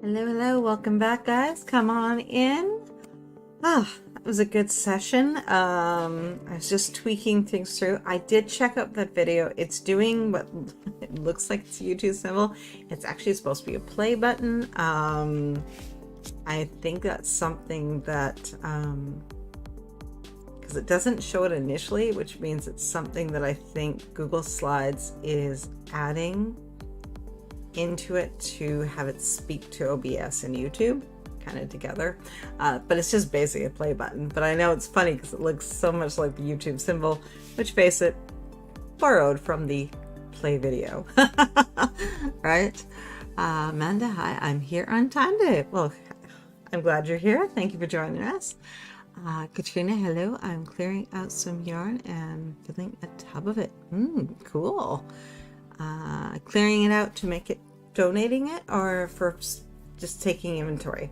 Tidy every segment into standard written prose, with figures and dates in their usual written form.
Hello, hello, welcome back, guys. Come on in. That was a good session. I was just tweaking things through. I did check out that video. It's doing what it looks like it's a YouTube symbol. It's actually supposed to be a play button. I think that's something that, because it doesn't show it initially, which means it's something that I think Google Slides is adding into it to have it speak to OBS and YouTube kind of together, but it's just basically a play button. But I know it's funny because it looks so much like the YouTube symbol, which, face it, borrowed from the play video. Right? Amanda, hi, I'm here on time today. Well, I'm glad you're here. Thank you for joining us. Katrina, hello. I'm clearing out some yarn and filling a tub of it. Cool. Clearing it out to make it, donating it, or for just taking inventory?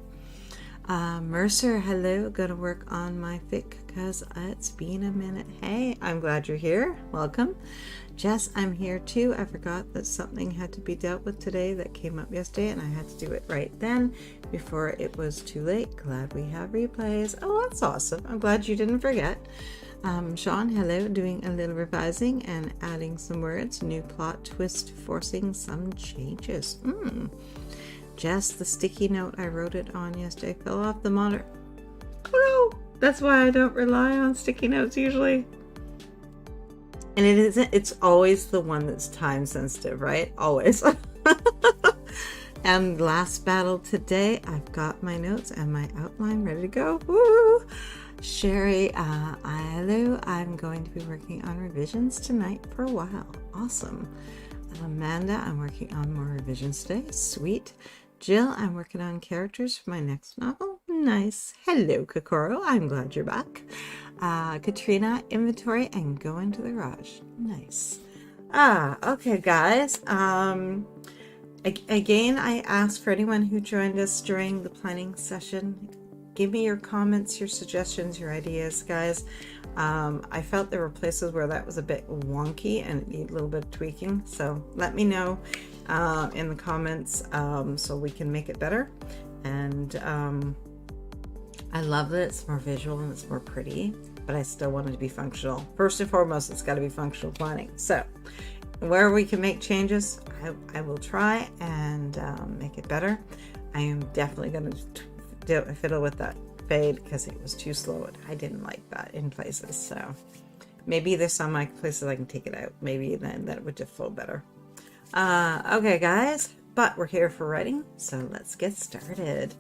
Mercer, hello. Gonna work on my fic because it's been a minute. Hey, I'm glad you're here. Welcome. Jess, I'm here too. I forgot that something had to be dealt with today that came up yesterday, and I had to do it right then before it was too late. Glad we have replays. Oh, that's awesome. I'm glad you didn't forget. Sean, hello. Doing a little revising and adding some words. New plot twist, forcing some changes. Jess, the sticky note I wrote it on yesterday fell off the monitor. Oh no! That's why I don't rely on sticky notes usually. And it's always the one that's time sensitive, right? Always. And last battle today, I've got my notes and my outline ready to go. Woo! Sherry, hello. I'm going to be working on revisions tonight for a while. Awesome. Amanda, I'm working on more revisions today. Sweet. Jill, I'm working on characters for my next novel. Nice. Hello, Kokoro. I'm glad you're back. Katrina, inventory and go into the garage. Nice. Okay, guys. Again, I asked for anyone who joined us during the planning session, give me your comments, your suggestions, your ideas, guys. I felt there were places where that was a bit wonky and it needed a little bit of tweaking. So let me know in the comments so we can make it better. And I love that it's more visual and it's more pretty, but I still want it to be functional. First and foremost, it's got to be functional planning. So where we can make changes, I will try and make it better. I am definitely going to fiddle with that fade because it was too slow. I didn't like that in places, so maybe there's some places I can take it out. Maybe then that would just flow better. Okay, guys, but we're here for writing, so let's get started.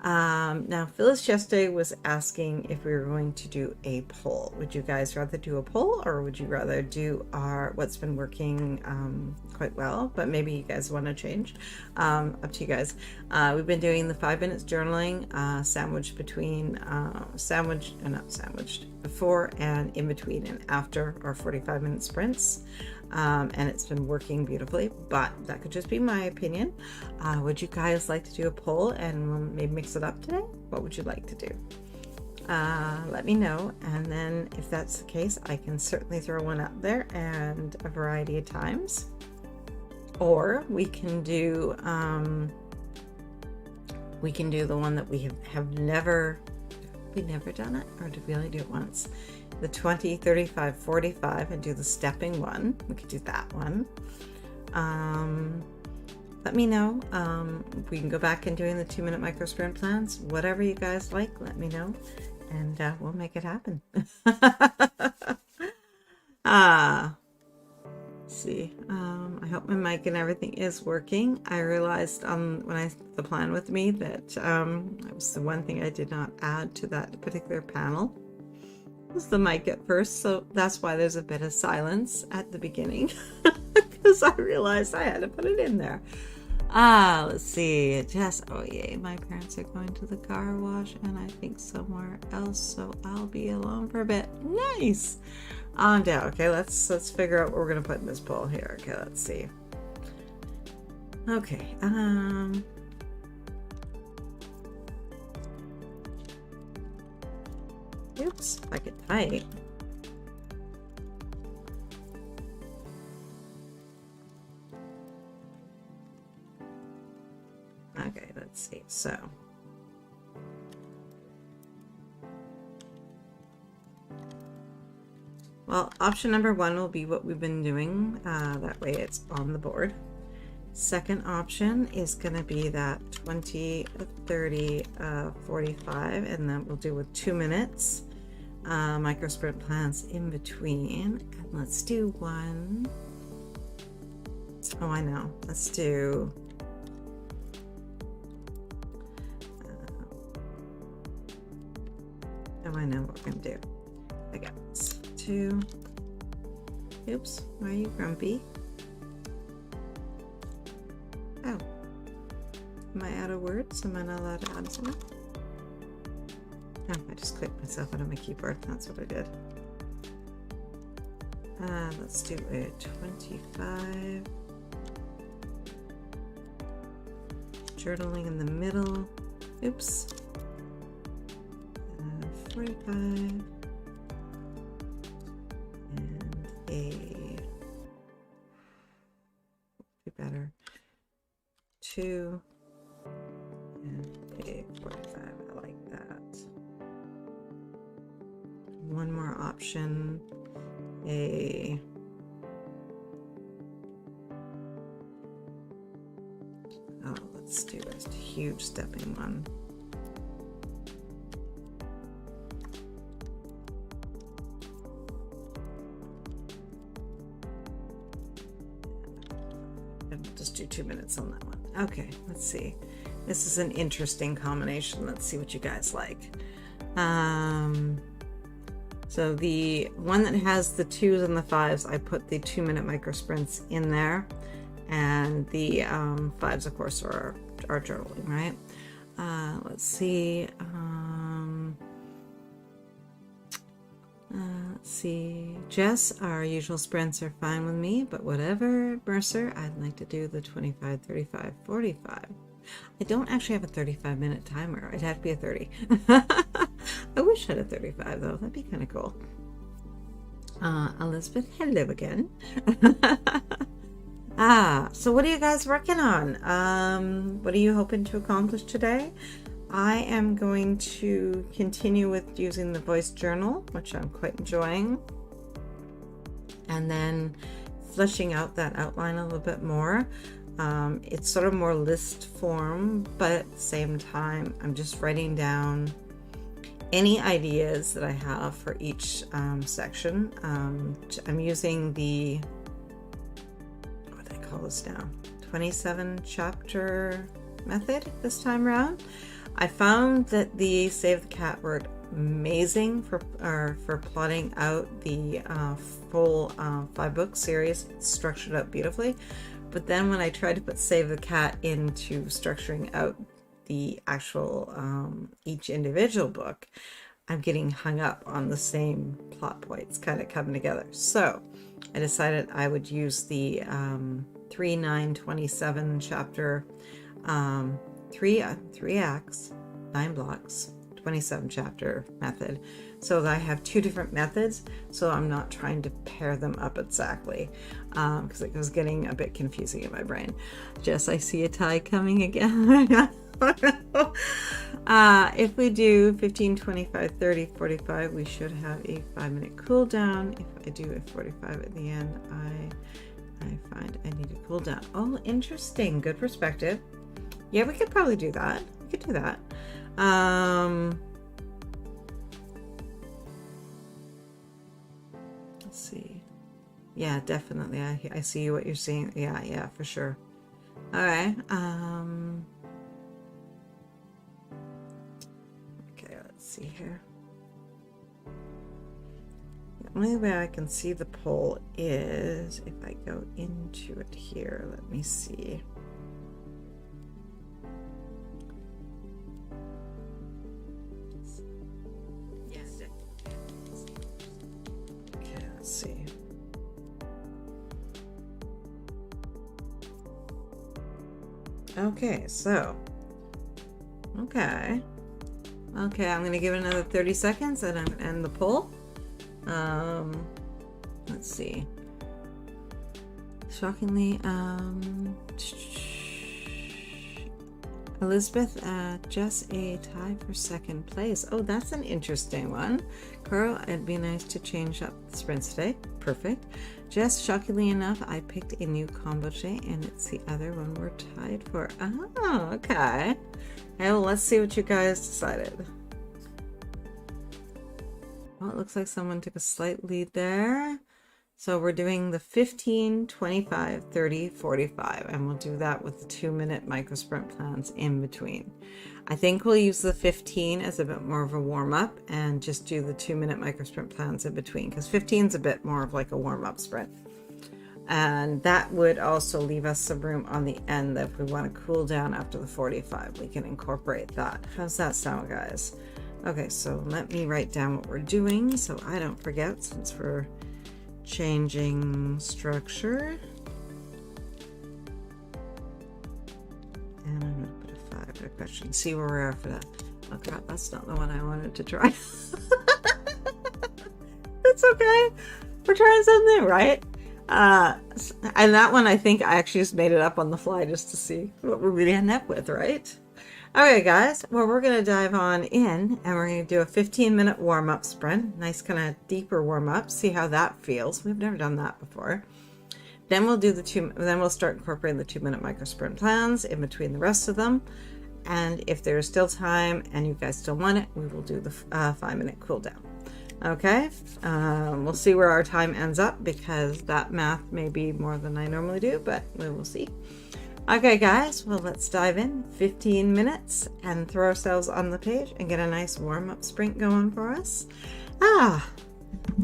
Now, Phyllis yesterday was asking if we were going to do a poll. Would you guys rather do a poll, or would you rather do what's been working quite well, but maybe you guys want to change? Up to you guys. We've been doing the 5 minutes journaling, sandwiched between, not sandwiched, before and in between and after our 45-minute sprints. And it's been working beautifully, but that could just be my opinion. Would you guys like to do a poll and we'll maybe mix it up today? What would you like to do? Let me know, and then if that's the case, I can certainly throw one up there and a variety of times. Or we can do the one that we have never done it, or did we only do it once? The 20, 35, 45, and do the stepping one. We could do that one. Let me know. We can go back and doing the 2-minute micro sprint plans. Whatever you guys like, let me know, and we'll make it happen. Let's see. I hope my mic and everything is working. I realized when I the plan with me that that was the one thing I did not add to that particular panel. Was the mic at first, so that's why there's a bit of silence at the beginning because I realized I had to put it in there. Let's see. Jess, oh yay, my parents are going to the car wash and I think somewhere else, so I'll be alone for a bit. Nice. On down. Okay, let's figure out what we're gonna put in this poll here. Okay, let's see. Okay, oops, I could type. Okay, let's see. So well, option number 1 will be what we've been doing. That way it's on the board. Second option is going to be that 20, 30, 45, and then we'll do with 2 minutes. Micro sprint plans in between. And let's do one. Oh, I know. Let's do oh, I know what we're going to do. I got this. 2. Oops, why are you grumpy? Oh, am I out of words? Am I not allowed to add something? Oh, I just clicked myself out of my keyboard. That's what I did. Let's do a 25. Journaling in the middle. Oops. 45. And a be better. 2 and a 45. I like that. One more option. Let's do a huge stepping one. And we'll just do 2 minutes on that one. Okay, let's see. This is an interesting combination. Let's see what you guys like. So the one that has the 2s and the 5s, I put the 2-minute micro sprints in there, and the 5s, of course, are journaling, right? Let's see. Let's see. Jess, our usual sprints are fine with me, but whatever. Mercer, I'd like to do the 25, 35, 45. I don't actually have a 35-minute timer. It'd have to be a 30. I wish I had a 35 though. That'd be kind of cool. Elizabeth, hello again. So what are you guys working on? What are you hoping to accomplish today? I am going to continue with using the voice journal, which I'm quite enjoying, and then fleshing out that outline a little bit more. It's sort of more list form, but at the same time, I'm just writing down any ideas that I have for each section. I'm using the, what do I call this now? 27 chapter method this time around. I found that the Save the Cat worked amazing for plotting out the full 5-book series. It's structured out beautifully. But then when I tried to put Save the Cat into structuring out the actual each individual book, I'm getting hung up on the same plot points kind of coming together. So I decided I would use the 3, 9, 27 chapter 3 acts, 9 blocks, 27 chapter method, so that I have 2 different methods, so I'm not trying to pair them up exactly, because it was getting a bit confusing in my brain. Jess, I see a tie coming again. If we do 15, 25, 30, 45, we should have a 5-minute cool down. If I do a 45 at the end, I find I need to cool down. Oh, interesting. Good perspective. Yeah, we could probably do that. We could do that. Let's see. Yeah, definitely. I see what you're seeing. Yeah, for sure. All right. Okay, let's see here. The only way I can see the poll is if I go into it here. Let me see. Okay, let's see. Okay, so okay, I'm gonna give it another 30 seconds and I'm gonna end the poll. Let's see. Shockingly, Elizabeth, just a tie for second place. Oh, that's an interesting one. Carl, it'd be nice to change up the sprints today. Perfect. Jess, shockingly enough, I picked a new combo today, and it's the other one we're tied for. Oh, okay. Well, let's see what you guys decided. Well, it looks like someone took a slight lead there. So we're doing the 15, 25, 30, 45, and we'll do that with the 2-minute micro sprint plans in between. I think we'll use the 15 as a bit more of a warm-up and just do the 2-minute micro sprint plans in between, because 15 is a bit more of like a warm-up sprint. And that would also leave us some room on the end that if we want to cool down after the 45, we can incorporate that. How's that sound, guys? Okay, so let me write down what we're doing so I don't forget, since we're changing structure. And I'm going to put a 5 question. See where we're at for that. Oh crap, that's not the one I wanted to try. It's okay. We're trying something new, right? And that one, I think I actually just made it up on the fly just to see what we're going to end up with, right? Okay, guys, well, we're going to dive on in and we're going to do a 15-minute warm-up sprint. Nice kind of deeper warm-up. See how that feels. We've never done that before. Then we'll do then we'll start incorporating the 2-minute micro sprint plans in between the rest of them. And if there's still time and you guys still want it, we will do the 5-minute cool down. Okay, we'll see where our time ends up because that math may be more than I normally do, but we will see. Okay, guys, well, let's dive in. 15 minutes and throw ourselves on the page and get a nice warm-up sprint going for us. I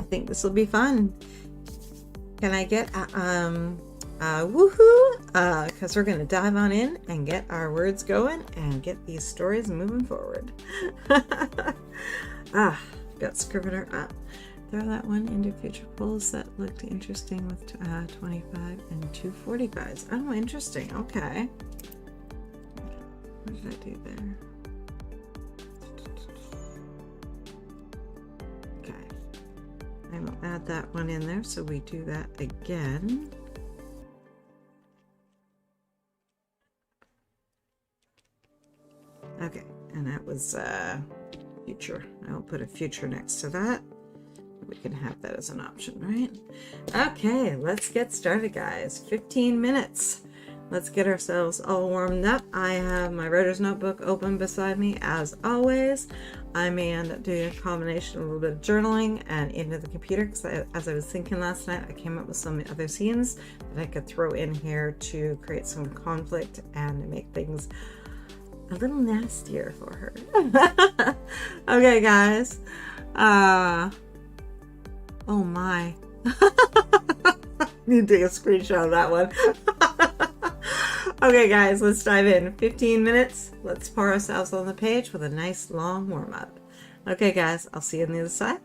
think this will be fun. Can I get woohoo? Because we're going to dive on in and get our words going and get these stories moving forward. Got Scrivener up. Throw that one into future polls. That looked interesting with 25 and 245s. Oh, interesting. Okay. What did I do there? Okay. I will add that one in there so we do that again. Okay, and that was future. I will put a future next to that. We can have that as an option, right? Okay, let's get started, guys. 15 minutes. Let's get ourselves all warmed up. I have my writer's notebook open beside me as always. I may end up doing a combination of a little bit of journaling and into the computer because as I was thinking last night, I came up with some other scenes that I could throw in here to create some conflict and make things a little nastier for her. Okay, guys. Oh my. Need to take a screenshot of that one. Okay, guys, let's dive in. 15 minutes. Let's pour ourselves on the page with a nice long warm-up. Okay, guys, I'll see you on the other side.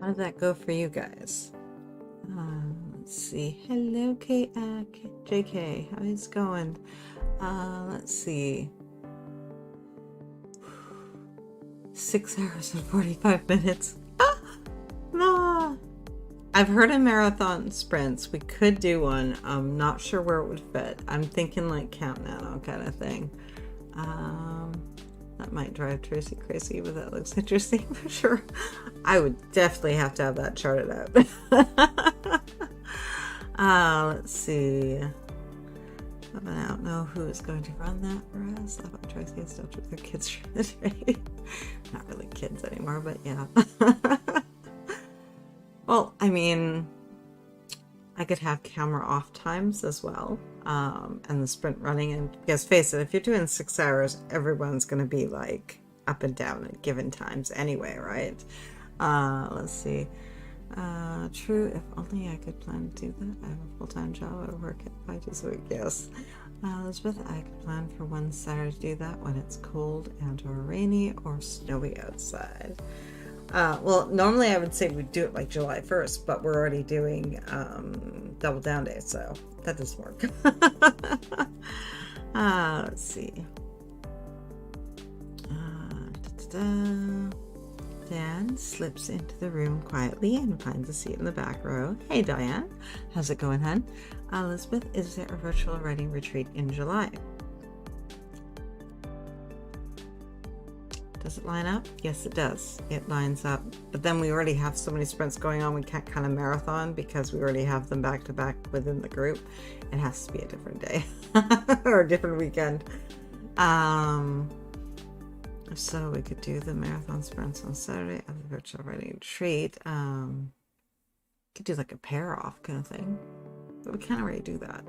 How did that go for you guys? Let's see. Hello, JK. How is it going? Let's see. 6 hours and 45 minutes. No. I've heard of marathon sprints. We could do one. I'm not sure where it would fit. I'm thinking like Camp Nano kind of thing. That might drive Tracy crazy, but that looks interesting for sure. I would definitely have to have that charted out. Let's see. I don't know who is going to run that for us. I thought Tracy and stuff with their kids. Not really kids anymore, but yeah. Well, I mean, I could have camera off times as well, and the sprint running. And because face it, if you're doing 6 hours, everyone's going to be like up and down at given times anyway, right? Let's see. True, if only I could plan to do that. I have a full-time job. I work at 5 days a week. Yes. Elizabeth, I could plan for one Saturday to do that when it's cold and or rainy or snowy outside. Well, normally I would say we'd do it like July 1st, but we're already doing double down days, so that doesn't work. Let's see. Dan slips into the room quietly and finds a seat in the back row. Hey, Diane. How's it going, hun? Elizabeth, is there a virtual writing retreat in July? Does it line up? Yes, it does. It lines up. But then we already have so many sprints going on, we can't kind of marathon because we already have them back to back within the group. It has to be a different day or a different weekend. So we could do the marathon sprints on Saturday at the virtual writing retreat. Could do like a pair off kind of thing. But we can't already do that.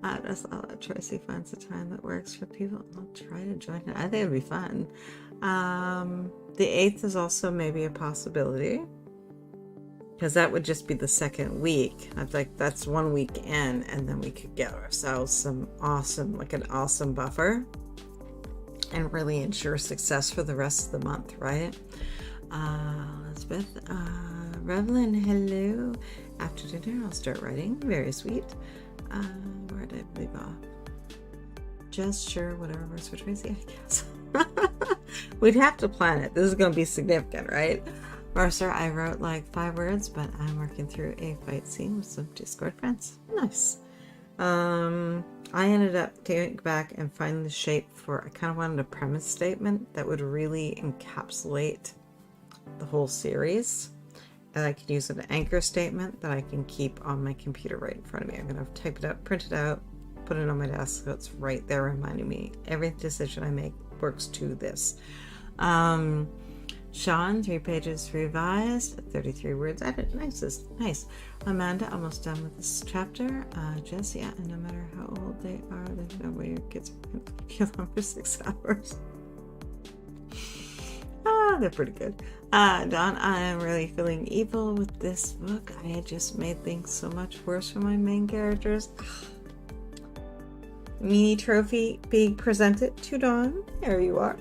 I just thought that Tracy finds a time that works for people. I'll try to join it. I think it'd be fun. The 8th is also maybe a possibility, because that would just be the second week. I'd like that's 1 week in, and then we could get ourselves some awesome, like an awesome buffer, and really ensure success for the rest of the month, right? Elizabeth, Revlin, hello. After dinner, I'll start writing. Very sweet. Where did I leave off? Just sure, whatever works for Tracy, I guess. We'd have to plan it. This is going to be significant, right? Mercer, I wrote like 5 words, but I'm working through a fight scene with some Discord friends. Nice. I ended up taking it back and finding the shape for, I kind of wanted a premise statement that would really encapsulate the whole series. And I could use an anchor statement that I can keep on my computer right in front of me. I'm going to type it out, print it out, put it on my desk so it's right there reminding me every decision I make works to this. Sean, 3 pages revised, 33 words added. Nice. Amanda, almost done with this chapter. Jess, yeah, and no matter how old they are, there's no way your kids are going to kill them for 6 hours. They're pretty good. Dawn, I am really feeling evil with this book. I had just made things so much worse for my main characters. Mini trophy being presented to Dawn. There you are.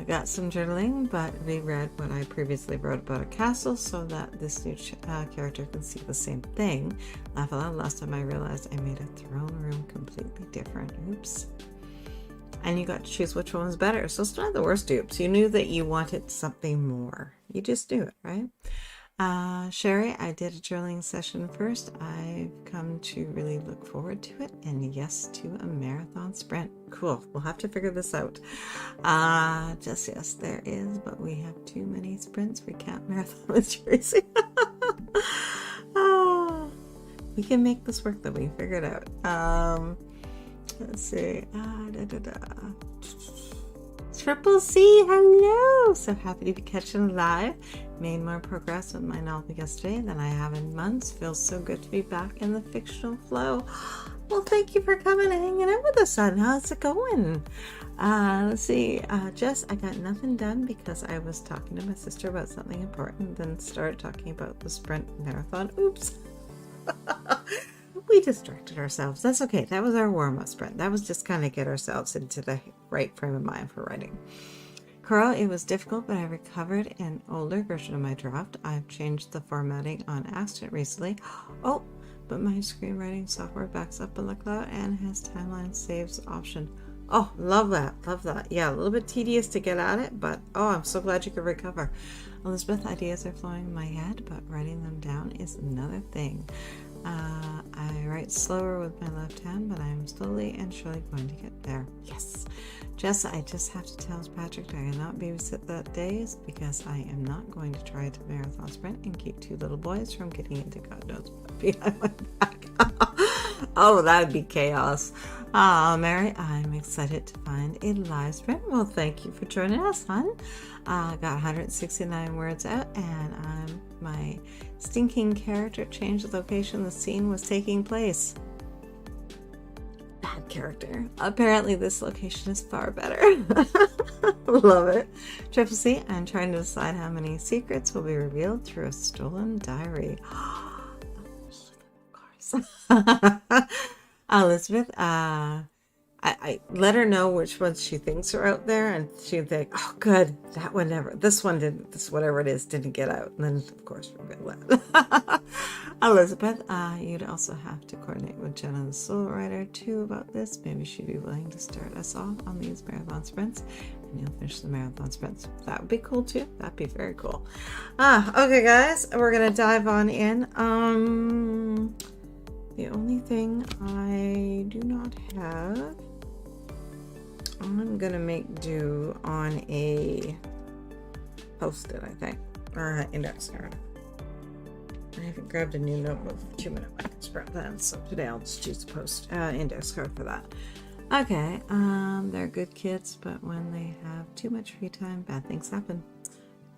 Got some journaling, but reread what I previously wrote about a castle so that this new character can see the same thing. Laugh aloud. Last time I realized I made a throne room completely different. Oops. And you got to choose which one was better. So it's not the worst dupes. You knew that you wanted something more. You just do it, right? Sherry, I did a journaling session first. I've come to really look forward to it, and yes to a marathon sprint. Cool. We'll have to figure this out. Just yes, there is, but we have too many sprints. We can't marathon with Tracy. We can make this work though. We figure it out. Let's see. Triple C, hello! So happy to be catching live. Made more progress with my novel yesterday than I have in months. Feels so good to be back in the fictional flow. Well, thank you for coming and hanging out with us, son. How's it going? Let's see. Jess, I got nothing done because I was talking to my sister about something important, then started talking about the sprint marathon. Oops. we distracted ourselves. That's okay. That was our warm-up sprint. That was just kind of get ourselves into the right frame of mind for writing. Coral, it was difficult, but I recovered an older version of my draft. I've changed the formatting on accident recently. Oh, but my screenwriting software backs up in the cloud and has timeline saves option. Oh, love that. Love that. Yeah, a little bit tedious to get at it, but oh, I'm so glad you could recover. Elizabeth, ideas are flowing in my head, but writing them down is another thing. I write slower with my left hand, but I'm slowly and surely going to get there. Yes. Jess, I just have to tell Patrick I cannot babysit that days because I am not going to try to marathon sprint and keep 2 little boys from getting into God knows what behind my back. Oh, that'd be chaos. Mary, I'm excited to find a live sprint. Well, thank you for joining us, hon. Got 169 words out, and my stinking character changed the location the scene was taking place. Bad character. Apparently this location is far better. Love it. Triple C, I'm trying to decide how many secrets will be revealed through a stolen diary. Of course. Elizabeth, I let her know which ones she thinks are out there, and she'd think, oh, good, that one never, this one didn't, this whatever it is didn't get out. And then, of course, reveal that. Elizabeth, you'd also have to coordinate with Jenna, the solo writer, too, about this. Maybe she'd be willing to start us off on these marathon sprints, and you'll finish the marathon sprints. That would be cool, too. That'd be very cool. Okay, guys, we're going to dive on in. The only thing I do not have, I'm gonna make do on a Post-it, I think, or an index card. I haven't grabbed a new notebook for 2-minute sprint plan, so today I'll just choose the index card for that. Okay, they're good kids, but when they have too much free time, bad things happen.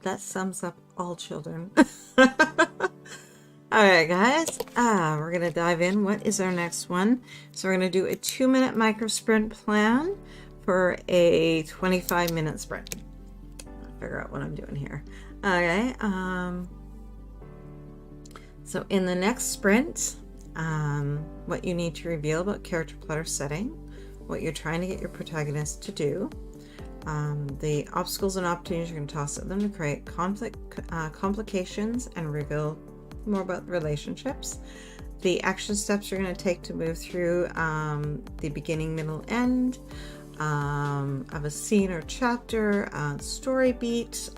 That sums up all children. All right, guys, we're going to dive in. What is our next one? So we're going to do a 2-minute micro sprint plan for a 25-minute sprint. I'll figure out what I'm doing here. Okay. So in the next sprint, what you need to reveal about character clutter setting, what you're trying to get your protagonist to do, the obstacles and opportunities you're going to toss at them to create complications and reveal more about relationships, the action steps you're going to take to move through the beginning, middle, end of a scene or chapter, story beat,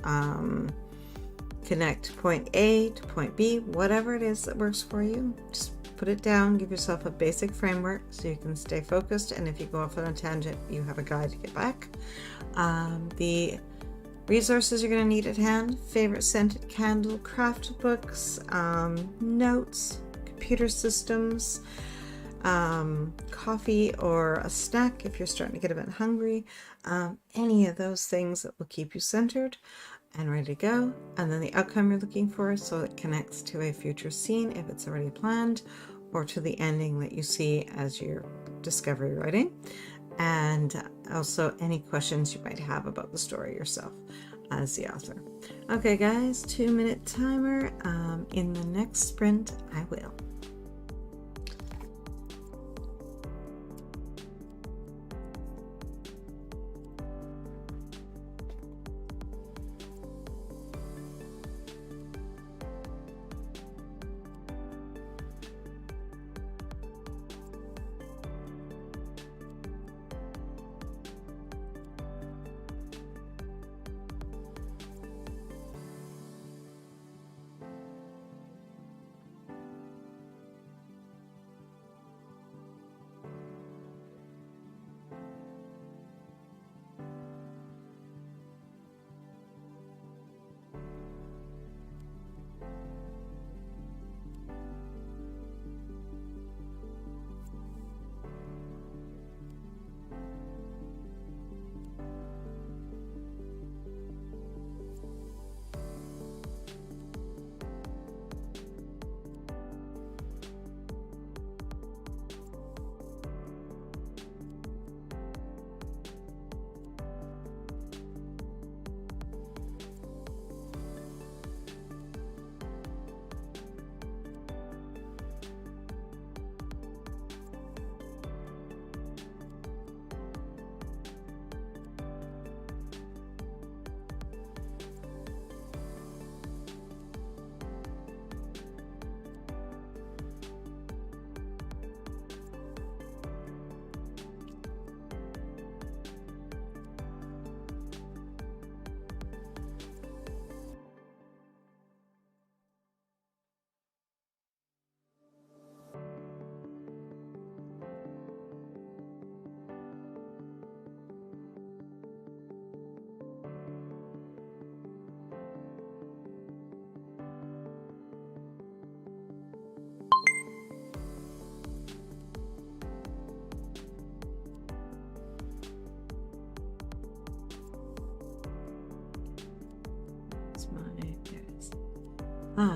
connect point A to point B, whatever it is that works for you. Just put it down, give yourself a basic framework so you can stay focused, and if you go off on a tangent, you have a guide to get back. The resources you're going to need at hand: favorite scented candle, craft books, notes, computer systems, coffee or a snack if you're starting to get a bit hungry, any of those things that will keep you centered and ready to go. And then the outcome you're looking for, so it connects to a future scene if it's already planned, or to the ending that you see as your discovery writing. And also any questions you might have about the story yourself as the author. Okay, guys, 2-minute timer. In the next sprint, I will.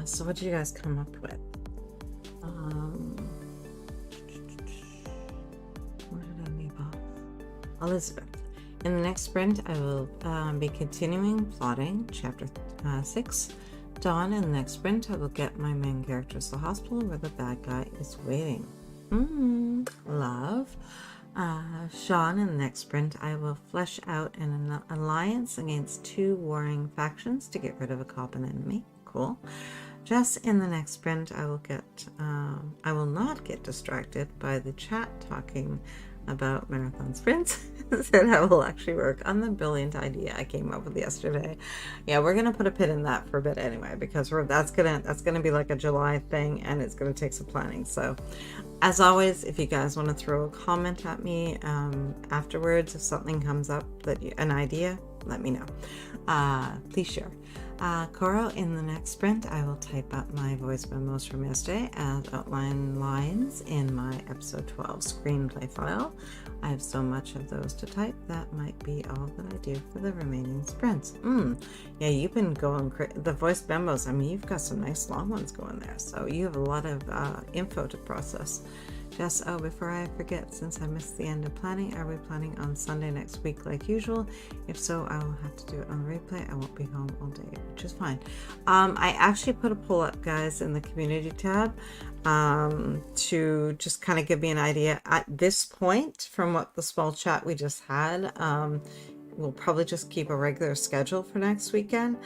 So what did you guys come up with? Where did I leave off? Elizabeth. In the next sprint, I will be continuing plotting chapter 6. Dawn, in the next sprint, I will get my main characters to the hospital where the bad guy is waiting. Love. Sean, in the next sprint, I will flesh out an alliance against 2 warring factions to get rid of a common enemy. Cool. Jess, in the next sprint, I will not get distracted by the chat talking about marathon sprints. Said I will actually work on the brilliant idea I came up with yesterday. Yeah, we're gonna put a pin in that for a bit anyway, because that's gonna be like a July thing, and it's gonna take some planning. So, as always, if you guys want to throw a comment at me afterwards, if something comes up an idea, let me know. Please share. Coro, in the next sprint, I will type up my voice memos from yesterday as outline lines in my episode 12 screenplay file. I have so much of those to type, that might be all that I do for the remaining sprints. Yeah, you've been going, the voice memos, I mean, you've got some nice long ones going there, so you have a lot of info to process. Jess, before I forget, since I missed the end of planning, are we planning on Sunday next week like usual? If so, I will have to do it on replay. I won't be home all day, which is fine. I actually put a poll up, guys, in the community tab to just kind of give me an idea. At this point, from what the small chat we just had, we'll probably just keep a regular schedule for next weekend.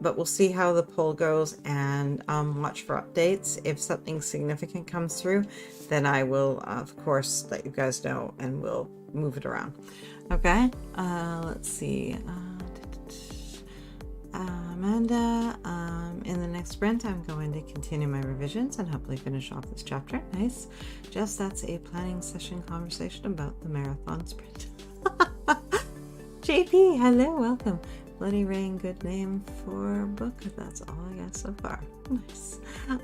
But we'll see how the poll goes and watch for updates. If something significant comes through, then I will, of course, let you guys know and we'll move it around. Okay, let's see. Amanda, in the next sprint, I'm going to continue my revisions and hopefully finish off this chapter. Nice. Jess, that's a planning session conversation about the marathon sprint. JP, hello, welcome. Bloody Rain, good name for a book. That's all I got so far. Nice.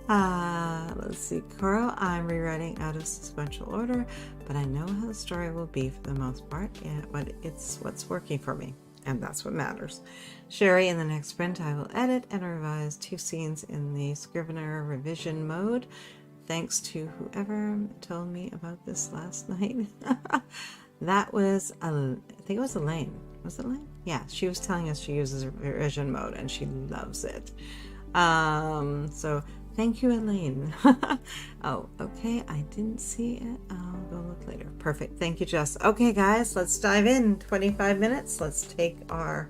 Let's see. Coro, I'm rewriting out of sequential order, but I know how the story will be for the most part, but it's what's working for me, and that's what matters. Sherry, in the next sprint, I will edit and revise 2 scenes in the Scrivener revision mode. Thanks to whoever told me about this last night. That was, I think it was Elaine. Was it Elaine? Yeah, she was telling us she uses revision mode and she loves it. So thank you, Elaine. Oh, okay. I didn't see it. I'll go look later. Perfect. Thank you, Jess. Okay, guys, let's dive in. 25 minutes. Let's take our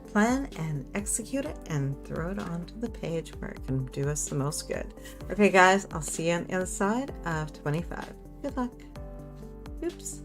plan and execute it and throw it onto the page where it can do us the most good. Okay, guys, I'll see you on the other side of 25. Good luck. Oops.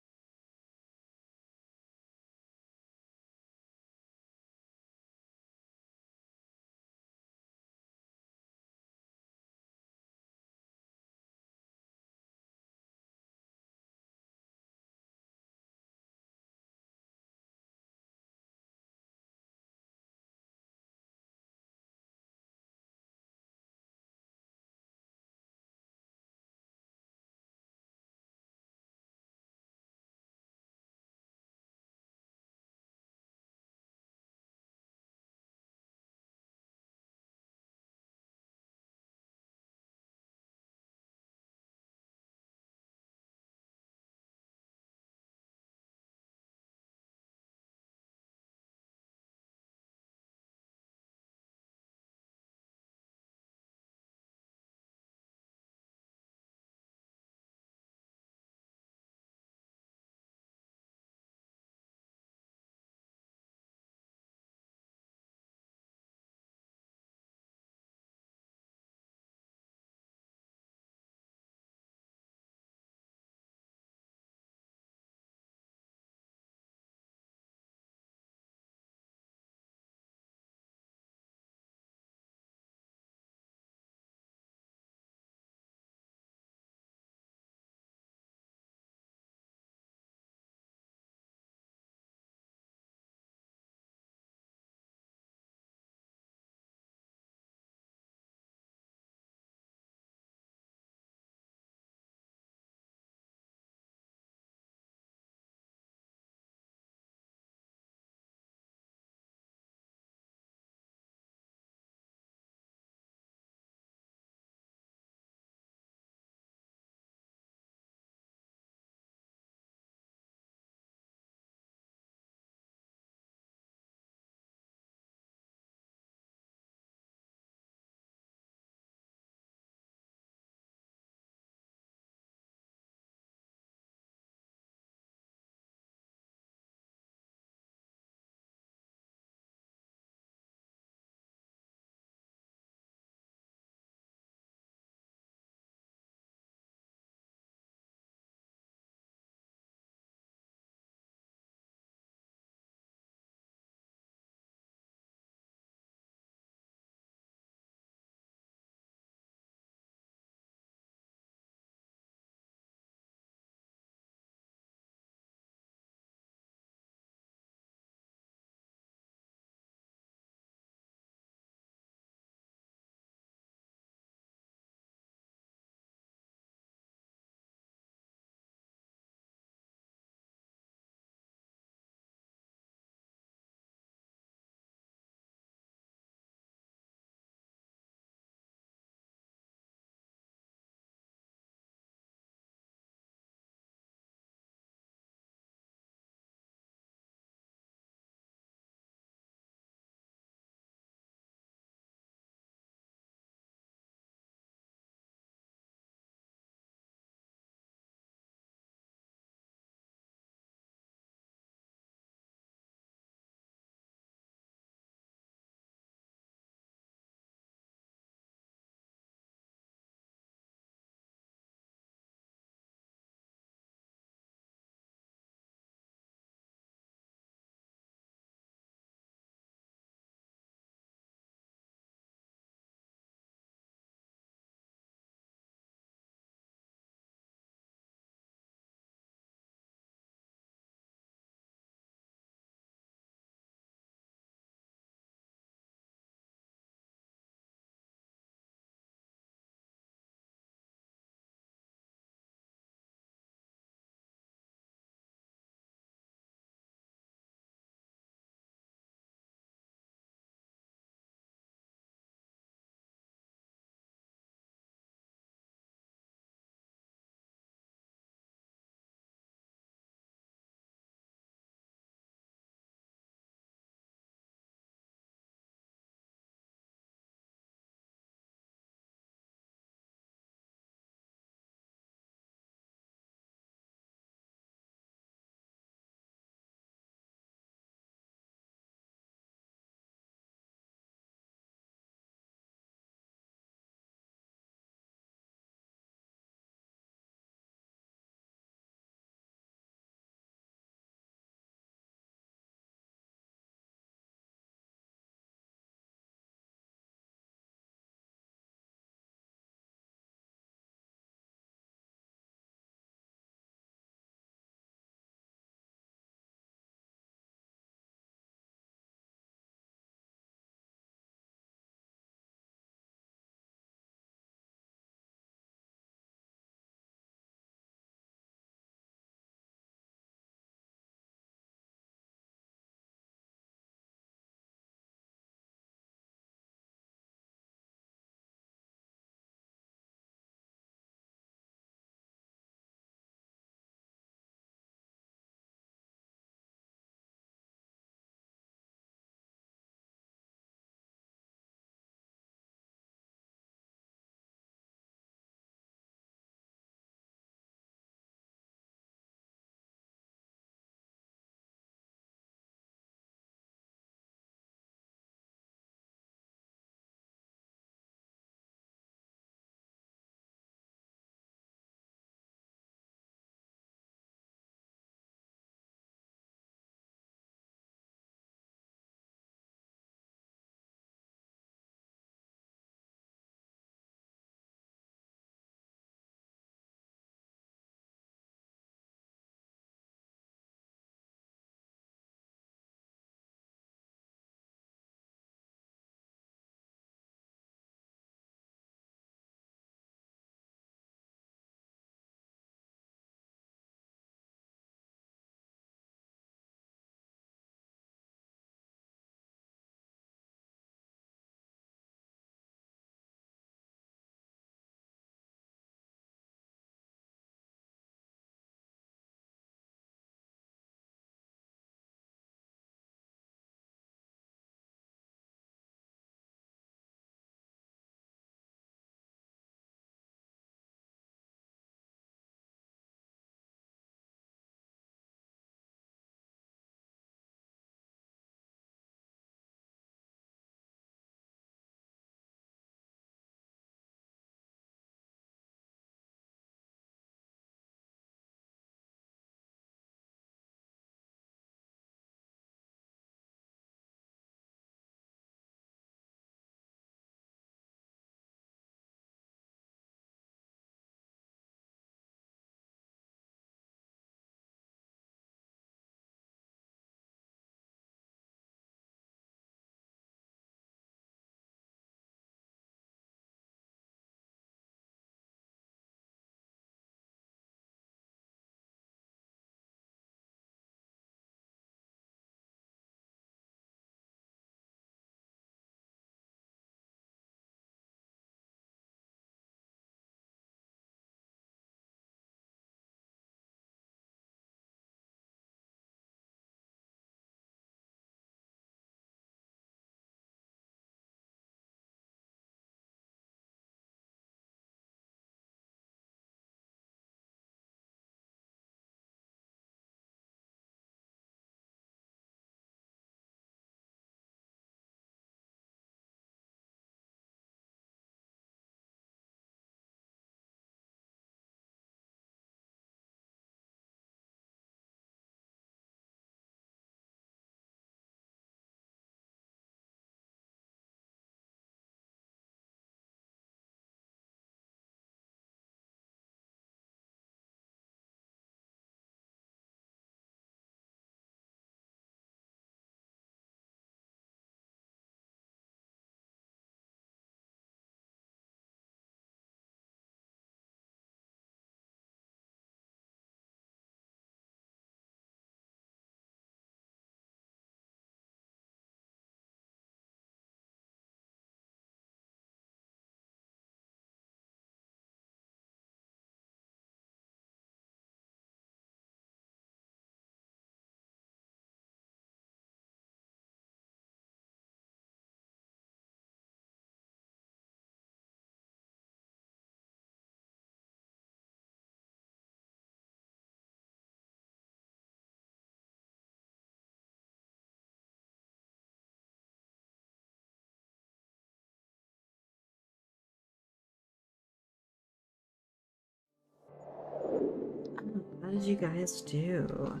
did you guys do?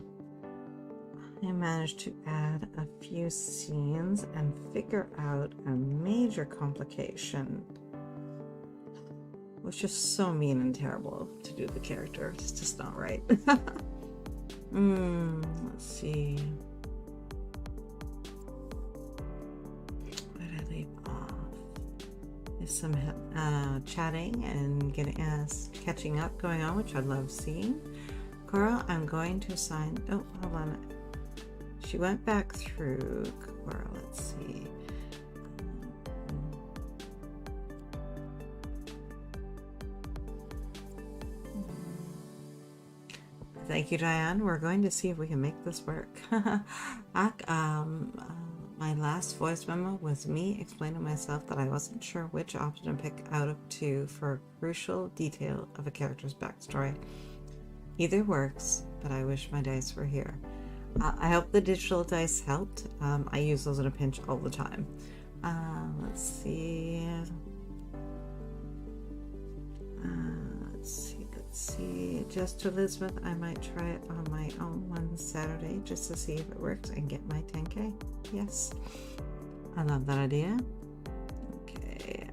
I managed to add a few scenes and figure out a major complication, which is so mean and terrible to do the character. It's just not right. Let's see. Where did I leave off? There's some chatting and getting catching up going on, which I love seeing. Coral, I'm going to assign. Oh, hold on. She went back through. Coral, let's see. Thank you, Diane. We're going to see if we can make this work. My last voice memo was me explaining to myself that I wasn't sure which option to pick out of two for a crucial detail of a character's backstory. Either works, but I wish my dice were here. I hope the digital dice helped. I use those in a pinch all the time. Let's see. Let's see. Just to Elizabeth, I might try it on my own one Saturday just to see if it works and get my 10K. Yes. I love that idea. Okay.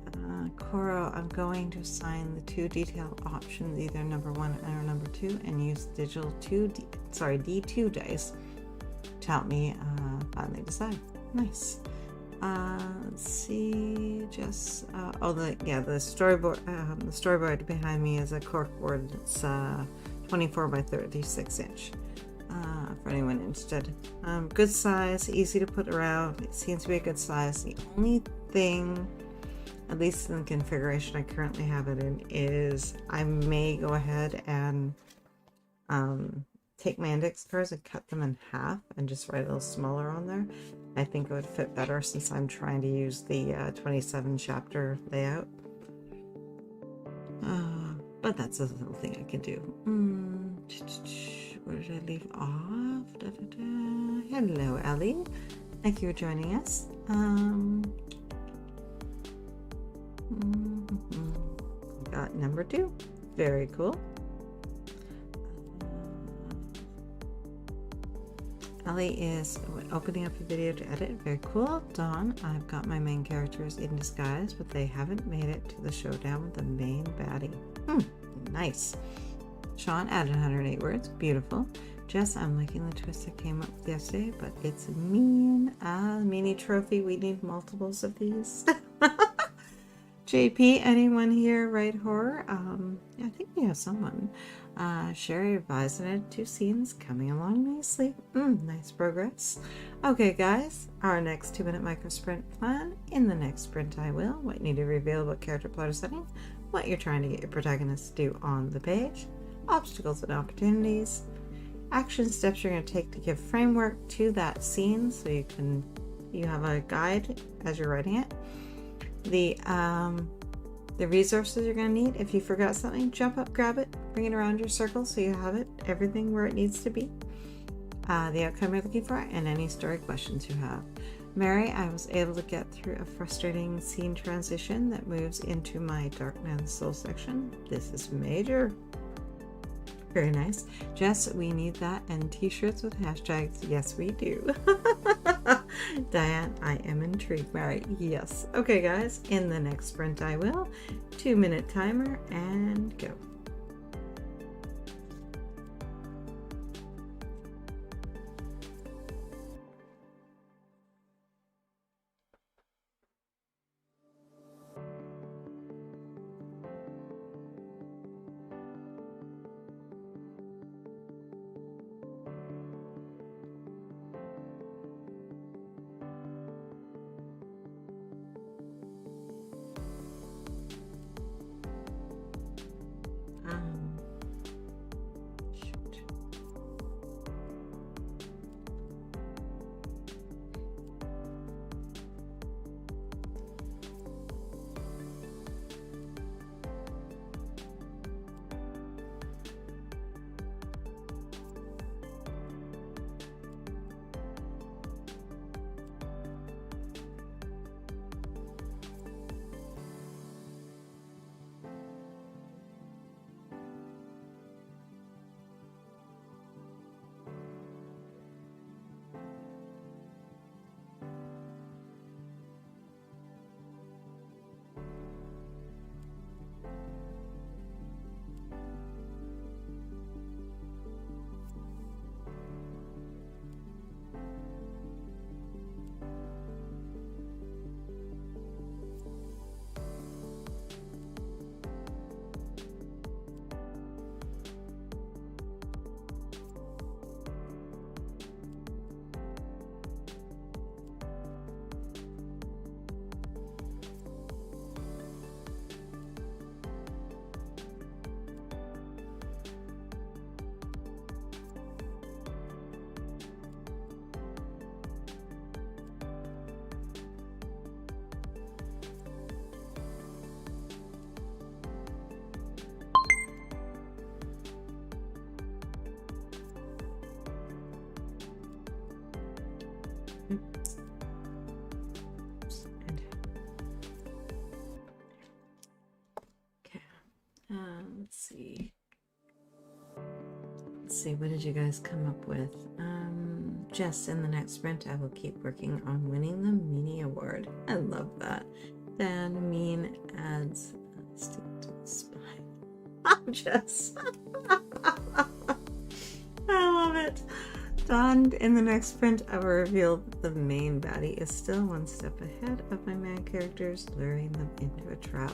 Coro, I'm going to assign the two detail options, either number 1 or number 2, and use digital D2 dice to help me finally decide. Nice. Let's see. Just the storyboard. The storyboard behind me is a corkboard. It's 24 by 36 inch. For anyone interested, good size, easy to put around. It seems to be a good size. The only thing, at least in the configuration I currently have it in, is I may go ahead and take my index cards and cut them in half and just write a little smaller on there. I think it would fit better since I'm trying to use the 27 chapter layout. But that's a little thing I can do. Where did I leave off? Hello, Ellie. Thank you for joining us. Got number 2. Very cool. Ellie is opening up a video to edit. Very cool. Dawn, I've got my main characters in disguise, but they haven't made it to the showdown with the main baddie. Nice. Sean added 108 words. Beautiful. Jess, I'm liking the twist I came up with yesterday, but it's mean. Mini trophy. We need multiples of these. JP, anyone here write horror? I think we have someone. Sherry advising it. 2 scenes coming along nicely. Nice progress. Okay, guys, our next 2-minute micro sprint plan. In the next sprint, I will. What you need to reveal about character plotter setting, what you're trying to get your protagonist to do on the page, obstacles and opportunities, action steps you're going to take to give framework to that scene so you have a guide as you're writing it. The resources you're going to need. If you forgot something, jump up, grab it, bring it around your circle so you have it, everything where it needs to be. The outcome you're looking for, and any story questions you have. Mary, I was able to get through a frustrating scene transition that moves into my Dark Man's Soul section. This is major. Very nice. Jess, we need that and t-shirts with hashtags. Yes, we do. Diane, I am intrigued. Mary, yes. Okay, guys, in the next sprint I will. 2-minute timer and go. Let's see, what did you guys come up with? Jess, in the next sprint, I will keep working on winning the Meanie Award. I love that. Then mean adds stick to the spine. Jess. I love it. Dawn, in the next sprint, I will reveal that the main baddie is still one step ahead of my main characters, luring them into a trap.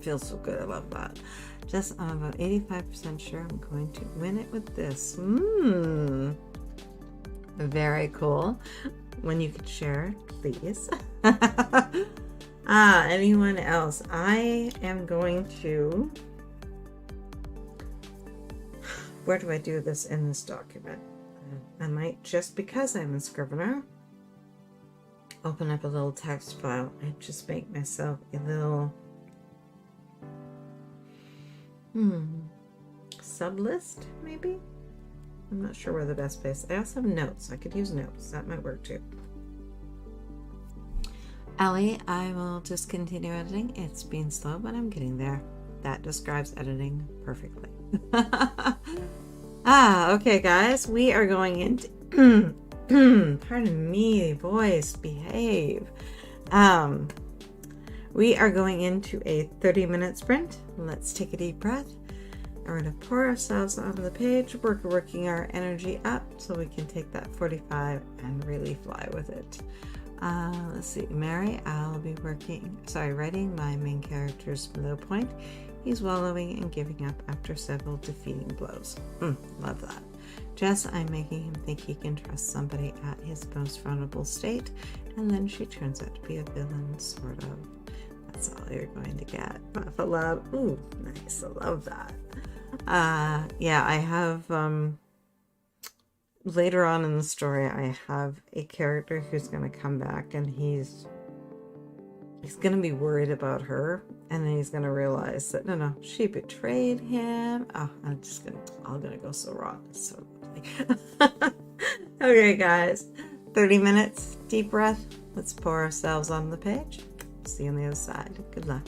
Feels so good. I love that. Just, I'm about 85% sure I'm going to win it with this. Very cool. When you could share, please. Anyone else? I am going to... Where do I do this in this document? I might, just because I'm a scrivener, open up a little text file and just make myself a little sub list, maybe? I'm not sure where the best place. I also have notes. I could use notes. That might work too. Ellie, I will just continue editing. It's been slow, but I'm getting there. That describes editing perfectly. Okay, guys, we are going into pardon me, voice, behave. We are going into a 30-minute sprint. Let's take a deep breath. We're going to pour ourselves onto the page. We're working our energy up so we can take that 45 and really fly with it. Let's see, Mary, I'll be writing my main character's low point. He's wallowing and giving up after several defeating blows. Love that. Jess, I'm making him think he can trust somebody at his most vulnerable state, and then she turns out to be a villain, sort of. That's all you're going to get. Buffalo. Ooh, nice. I love that. Yeah, I have, later on in the story, I have a character who's going to come back, and he's going to be worried about her, and then he's going to realize that no, she betrayed him. Oh, I'm all going to go so wrong. It's so lovely. Okay, guys, 30 minutes, deep breath. Let's pour ourselves on the page. See you on the other side. Good luck.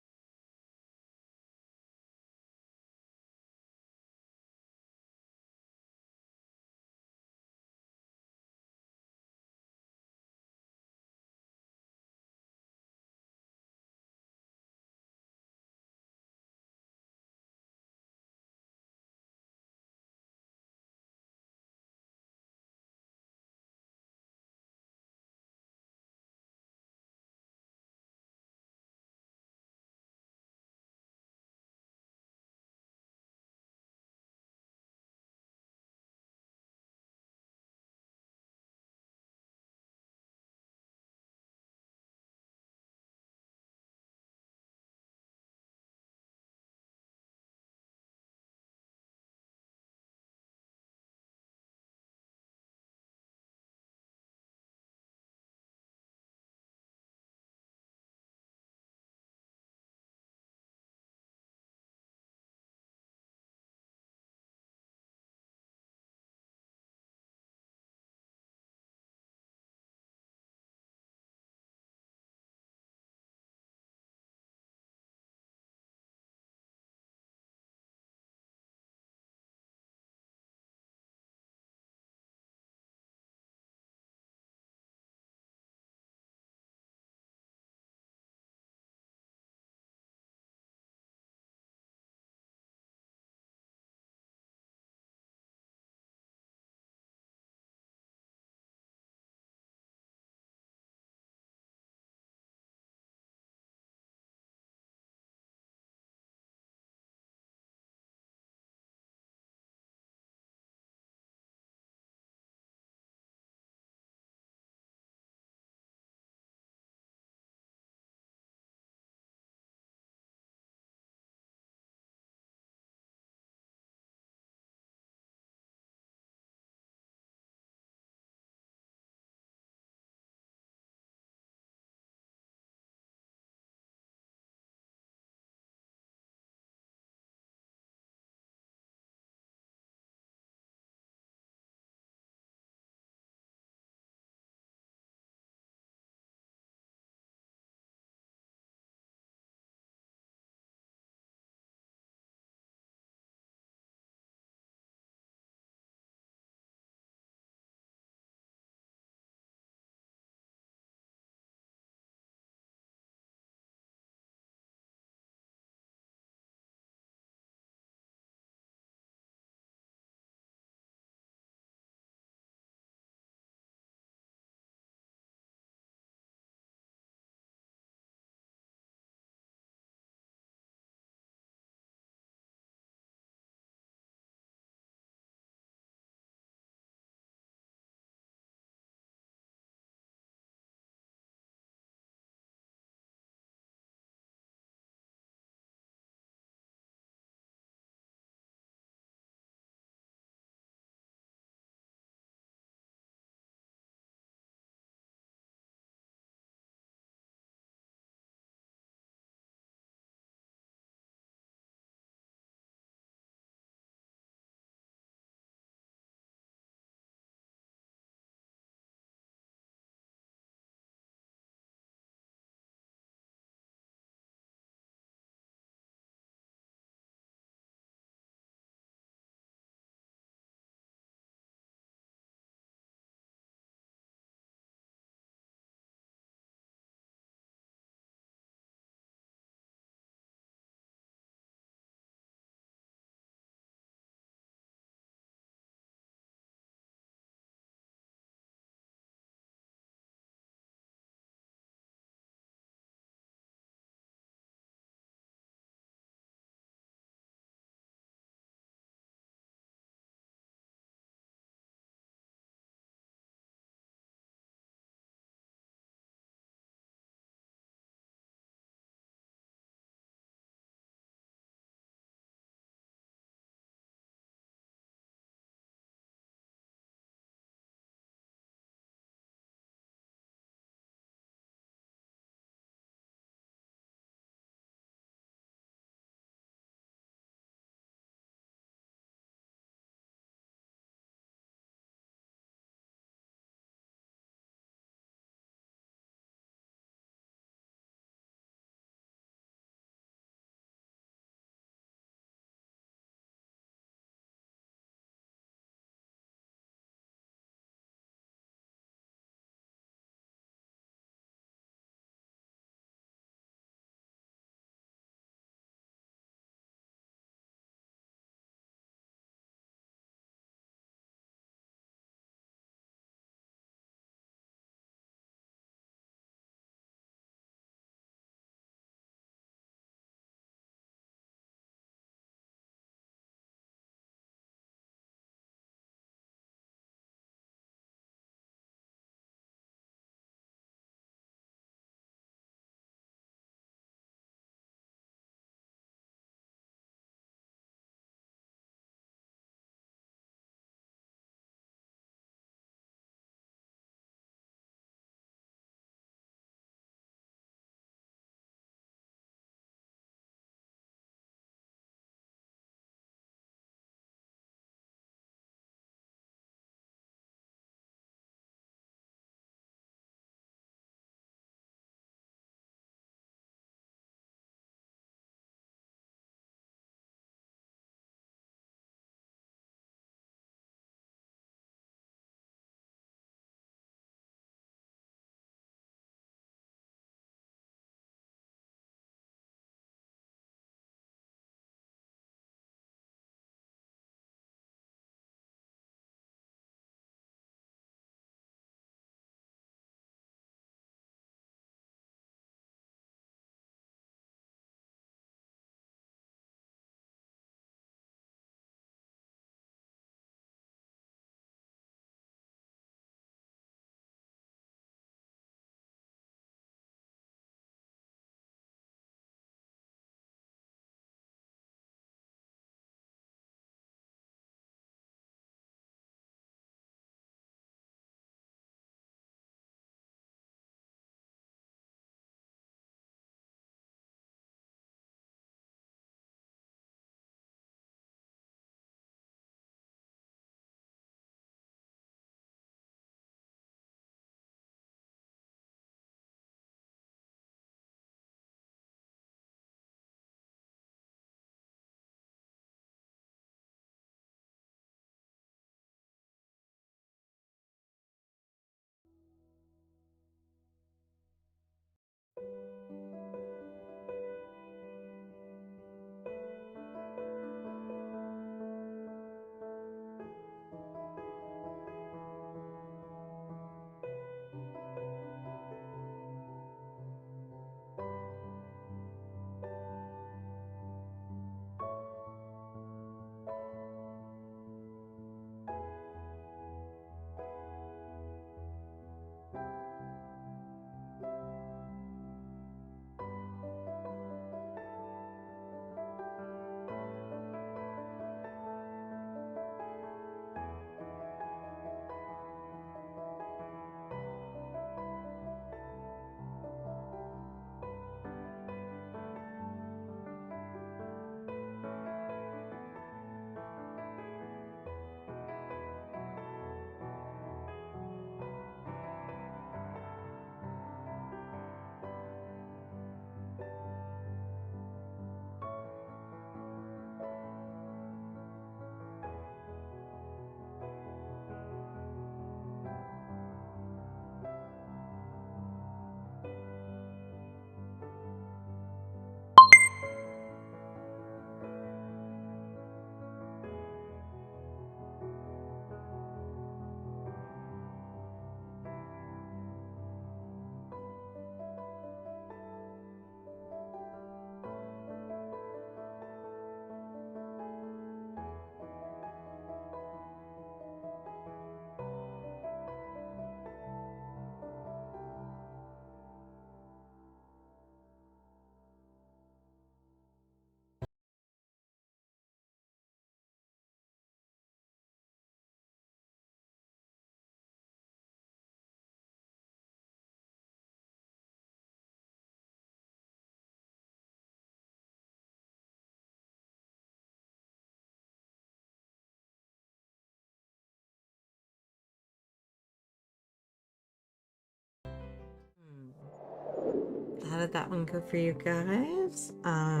How did that one go for you guys? I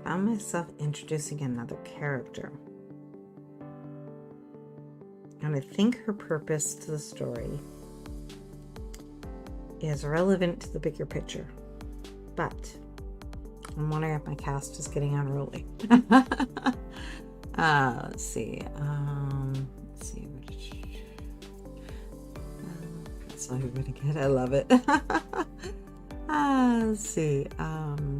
found myself introducing another character. And I think her purpose to the story is relevant to the bigger picture. But I'm wondering if my cast is getting on early. Let's see. That's all you're gonna get. I love it. Let's see.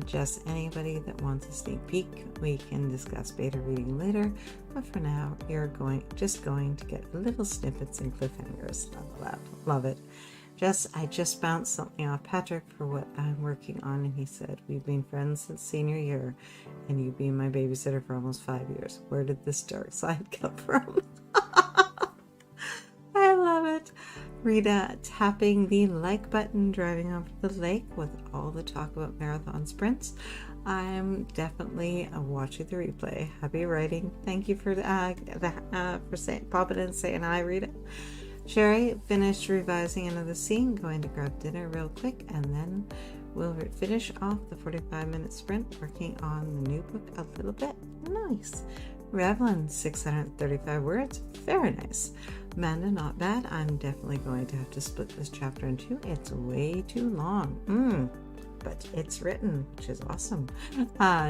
Just anybody that wants a sneak peek, we can discuss beta reading later. But for now, you're just going to get little snippets and cliffhangers. Love it. I just bounced something off Patrick for what I'm working on, and he said, we've been friends since senior year, and you've been my babysitter for almost 5 years. Where did this dark side come from? I love it. Rita tapping the like button, driving off to the lake with all the talk about marathon sprints. I'm definitely watching the replay. Happy writing. Thank you for popping in and saying hi, Rita. Sherry finished revising another scene, going to grab dinner real quick, and then we'll finish off the 45-minute sprint, working on the new book a little bit. Nice. Revlin, 635 words. Very nice. Amanda, not bad. I'm definitely going to have to split this chapter in two. It's way too long. But it's written, which is awesome.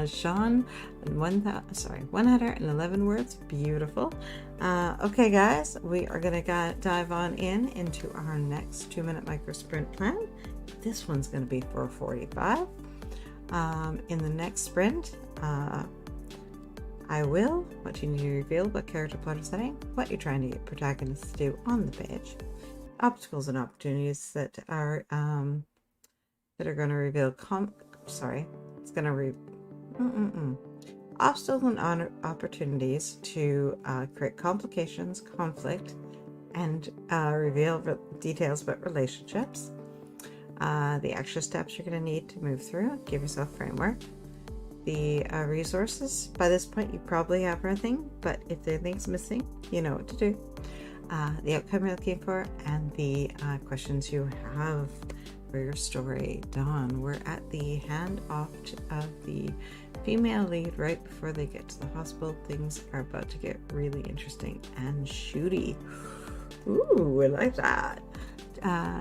Sean, 111 words. Beautiful. Okay, guys, we are going to dive on into our next 2-minute micro sprint plan. This one's going to be for 45. In the next sprint, I will, what you need to reveal, what character plot or setting, what you're trying to get protagonists to do on the page, obstacles and opportunities that are going to reveal obstacles and opportunities to create complications, conflict, and reveal details about relationships, the extra steps you're going to need to move through, give yourself framework, the resources. By this point you probably have everything, but if anything's missing, you know what to do, the outcome you're looking for, and the questions you have for your story. Dawn, we're at the handoff of the female lead right before they get to the hospital. Things are about to get really interesting and shooty. Ooh, I like that.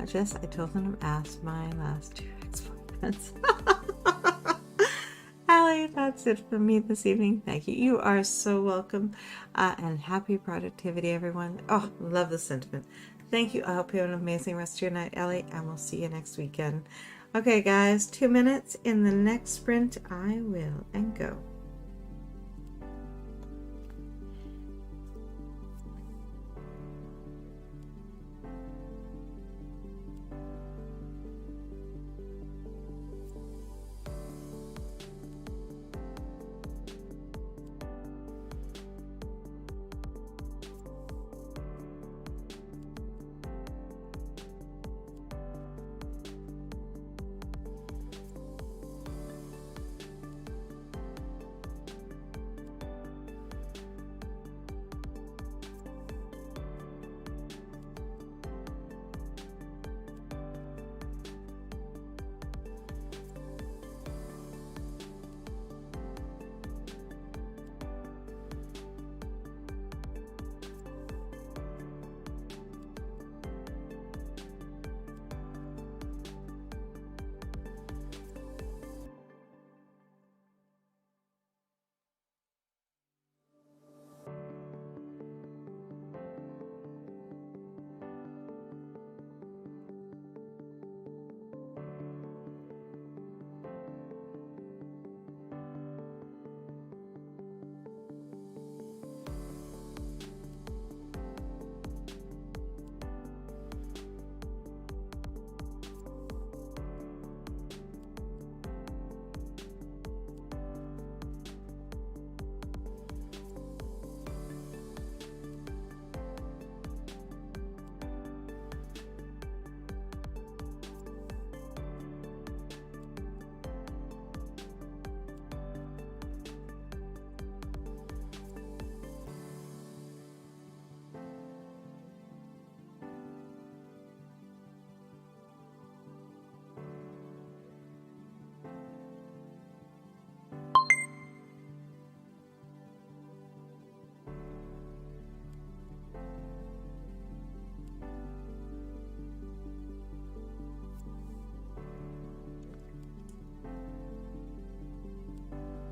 Jess, I told them to ask my last 2 ex-boyfriends. Allie, that's it for me this evening. Thank you. You are so welcome. And happy productivity, everyone. Oh, love the sentiment. Thank you. I hope you have an amazing rest of your night, Ellie, and we'll see you next weekend. Okay, guys, 2 minutes. In the next sprint, I will and go.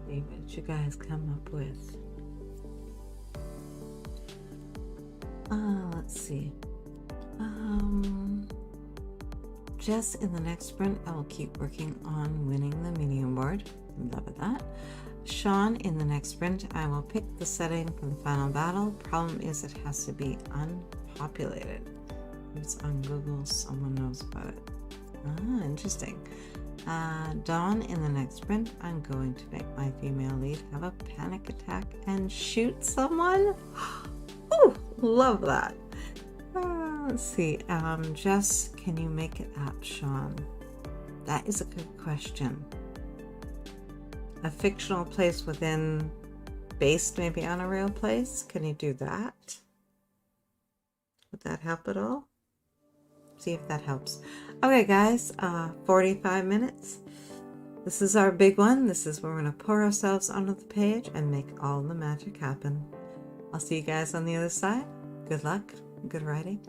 See what you guys come up with. Let's see. Jess, in the next sprint, I will keep working on winning the mini award. Love that. Sean, in the next sprint, I will pick the setting for the final battle. Problem is, it has to be unpopulated. If it's on Google, someone knows about it. Interesting. Dawn, in the next sprint, I'm going to make my female lead have a panic attack and shoot someone. Oh, love that. Let's see. Jess, can you make it up, Sean? That is a good question. A fictional place within, based maybe on a real place. Can you do that? Would that help at all? See if that helps. Okay, guys, 45 minutes. This is our big one. This is where we're going to pour ourselves onto the page and make all the magic happen. I'll see you guys on the other side. Good luck. Good writing.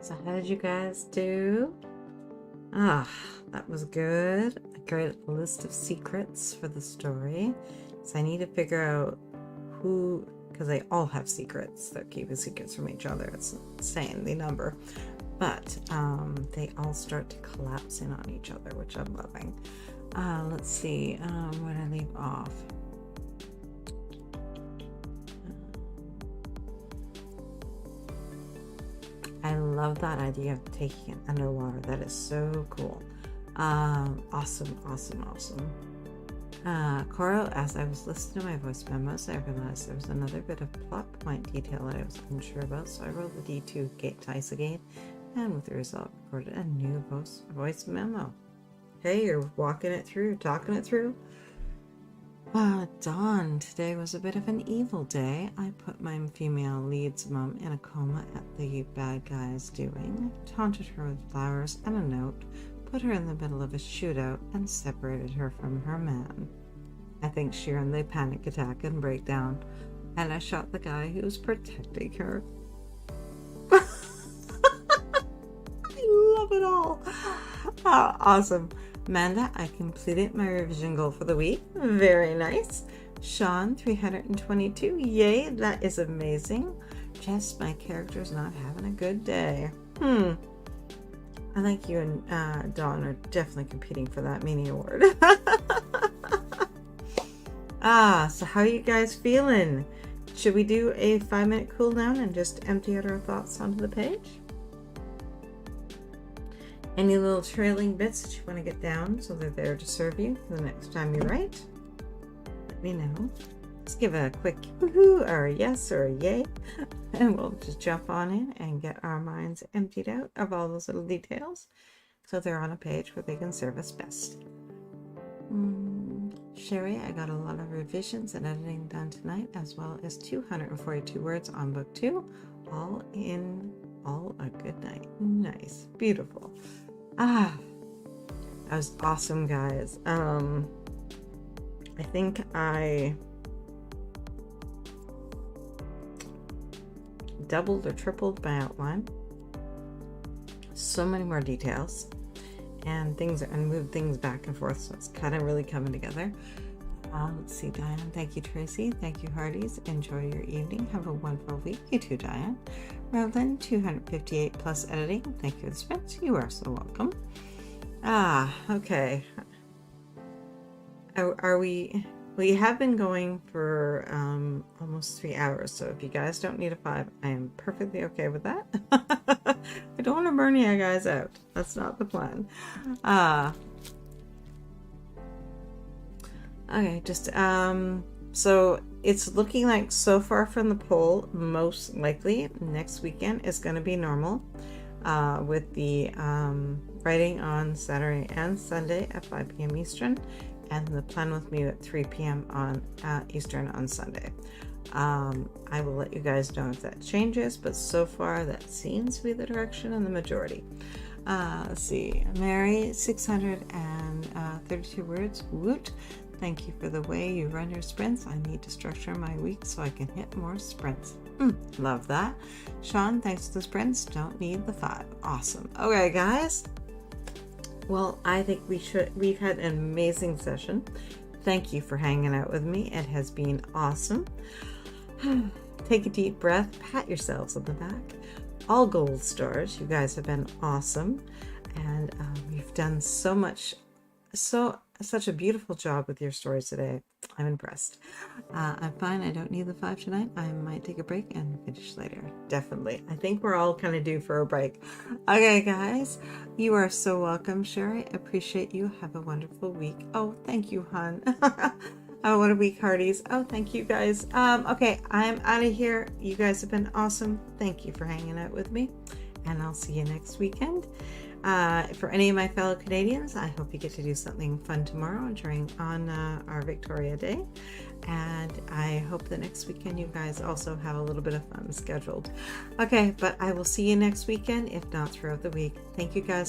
So how did you guys do? Ah, that was good. I created a list of secrets for the story. So I need to figure out who, because they all have secrets. They're keeping secrets from each other. It's insane, the number. But they all start to collapse in on each other, which I'm loving. Let's see, where did I leave off? I love that idea of taking it underwater. That is so cool. Awesome. Coro, as I was listening to my voice memos, I realized there was another bit of plot point detail that I was unsure about, so I rolled the D2 gate dice again, and with the result, recorded a new voice memo. Hey, you're walking it through, talking it through. Dawn, today was a bit of an evil day. I put my female lead's mum in a coma at the bad guy's doing, taunted her with flowers and a note, put her in the middle of a shootout, and separated her from her man. I think Sharon they panic attack and break down, and I shot the guy who was protecting her. I love it all. Awesome. Amanda, I completed my revision goal for the week. Very nice. Sean, 322. Yay, that is amazing. Jess, my character's not having a good day. I think you and Dawn are definitely competing for that mini award. So how are you guys feeling? Should we do a 5-minute cool down and just empty out our thoughts onto the page? Any little trailing bits that you want to get down so they're there to serve you for the next time you write? Let me know. Let's give a quick woohoo or a yes or a yay, and we'll just jump on in and get our minds emptied out of all those little details so they're on a page where they can serve us best. Sherry, I got a lot of revisions and editing done tonight, as well as 242 words on book 2, all a good night. Nice. Beautiful. That was awesome, guys. I think I doubled or tripled my outline. So many more details and moved things back and forth, so it's kind of really coming together. Let's see, Diane. Thank you, Tracy. Thank you, Hardies. Enjoy your evening. Have a wonderful week. You too, Diane. Revlin, 258 plus editing. Thank you for the spins. You are so welcome. Okay. We have been going for almost 3 hours, so if you guys don't need a 5, I am perfectly okay with that. I don't want to burn you guys out. That's not the plan. Okay, just so it's looking like so far from the poll, most likely next weekend is going to be normal, with the writing on Saturday and Sunday at 5 p.m. Eastern, and the plan with me at 3 p.m. on Eastern on Sunday. I will let you guys know if that changes, but so far that seems to be the direction and the majority. Let's see, Mary, 632 words. Woot! Thank you for the way you run your sprints. I need to structure my week so I can hit more sprints. Love that. Sean, thanks for the sprints. Don't need the 5. Awesome. Okay, guys. Well, I think we've had an amazing session. Thank you for hanging out with me. It has been awesome. Take a deep breath. Pat yourselves on the back. All gold stars. You guys have been awesome. And you've done so much, such a beautiful job with your stories today. I'm impressed. I'm fine. I don't need the 5 tonight. I might take a break and finish later. Definitely. I think we're all kind of due for a break. Okay, guys. You are so welcome, Sherry. Appreciate you. Have a wonderful week. Oh, thank you, hon. Oh, what a week, Hardies. Oh, thank you, guys. Okay, I'm out of here. You guys have been awesome. Thank you for hanging out with me. And I'll see you next weekend. For any of my fellow Canadians, I hope you get to do something fun tomorrow on our Victoria Day. And I hope the next weekend you guys also have a little bit of fun scheduled. Okay, but I will see you next weekend, if not throughout the week. Thank you guys.